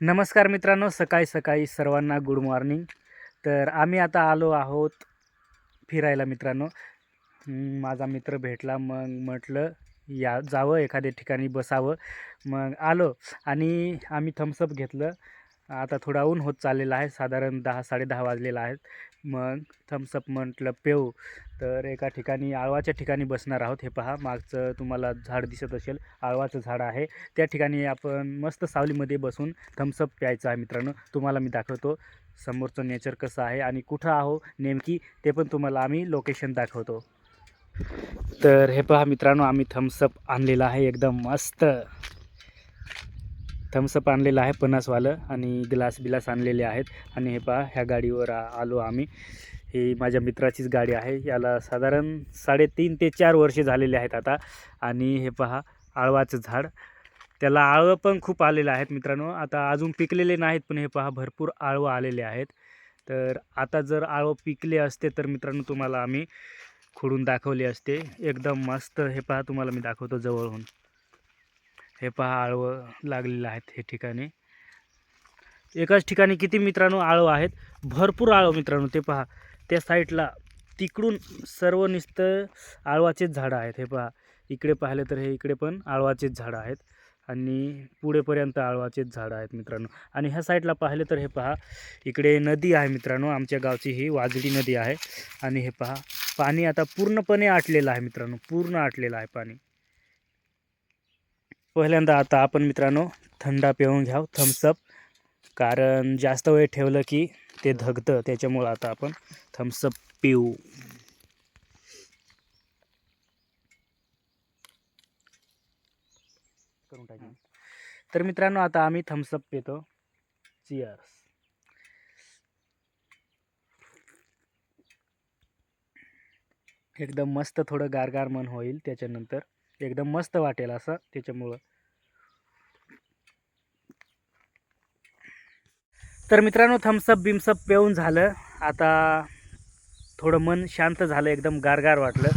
नमस्कार मित्रांनो, सकाळी सकाळी सर्वांना गुड मॉर्निंग. तर आम्ही आता आलो आहोत फिरायला मित्रांनो. माझा मित्र भेटला, मग म्हटलं या जावं एखाद्या ठिकाणी बसावं. मग आलो आणि आम्ही थम्सअप घेतलं. आता थोडा ऊन होत चाललेला आहे, साधारण 10-10:30 वाजलेला आहेत. मग थम्सअप म्हटलं पेऊ. तर एका ठिकाणी आळवाच्या ठिकाणी बसणार आहोत. हे पहा, मागचं तुम्हाला झाड दिसत असेल, आळवाचं झाड आहे. त्या ठिकाणी आपण मस्त सावलीमध्ये बसून थम्सअप प्यायचं आहे मित्रांनो. तुम्हाला मी दाखवतो समोरचं नेचर कसं आहे आणि कुठं आहो नेमकी, ते पण तुम्हाला आम्ही लोकेशन दाखवतो. तर हे पहा मित्रांनो, आम्ही थम्सअप आणलेला आहे, एकदम मस्त थम्सअप आणलेलं आहे 50वालं, आणि ग्लास आणलेले आहेत. आणि हे पहा, ह्या गाडीवर आलो आम्ही. ही माझ्या मित्राचीच गाडी आहे. याला साधारण 3.5 ते 4 वर्षे झालेले आहेत आता. आणि हे पहा, आळवाचं झाड, त्याला आळवं पण खूप आलेले आहेत मित्रांनो. आता अजून पिकलेले नाहीत, पण हे पहा भरपूर आळवं आलेले आहेत. तर आता जर आळवं पिकले असते तर मित्रांनो तुम्हाला आम्ही खोडून दाखवले असते. एकदम मस्त. हे पहा, तुम्हाला मी दाखवतो जवळून. हे पहा, आळवं लागलेलं आहेत हे ठिकाणी. एकाच ठिकाणी किती मित्रांनो आळवं आहेत, भरपूर आळवं मित्रांनो. ते पहा, त्या साईडला तिकडून सर्व नुसतं आळवाचेच झाडं आहेत. हे पहा, इकडे पाहिलं तर हे इकडे पण आळवाचेच झाडं आहेत, आणि पुढेपर्यंत आळवाचेच झाडं आहेत मित्रांनो. आणि ह्या साईडला पाहिलं तर हे पहा, इकडे नदी आहे मित्रांनो. आमच्या गावची ही वाजडी नदी आहे. आणि हे पहा, पाणी आता पूर्णपणे आटलेलं आहे मित्रांनो, पूर्ण आटलेलं आहे पाणी. पहिल्यांदा आता आपण मित्रांनो थंडा पिऊन घ्यावं थम्सअप, कारण जास्त वेळ ठेवलं की ते धगतं, त्याच्यामुळं आता आपण थम्सअप पिऊ. तर मित्रांनो आता आम्ही थम्सअप पितो. चिअर्स. एकदम मस्त, थोडं गारगार मन होईल त्याच्यानंतर, एकदम मस्त वाटेल असं, त्याच्यामुळं. तर मित्रांनो थम्सअप बिम्सअप पिऊन झालं. आता थोडं मन शांत झालं, एकदम गारगार वाटलं.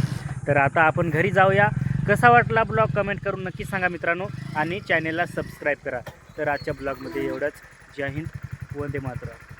तर आता आपण घरी जाऊया. कसा वाटला ब्लॉग कमेंट करून नक्की सांगा मित्रांनो, आणि चॅनेलला सबस्क्राईब करा. तर आजच्या ब्लॉगमध्ये एवढंच. जय हिंद, वंदे मातरम.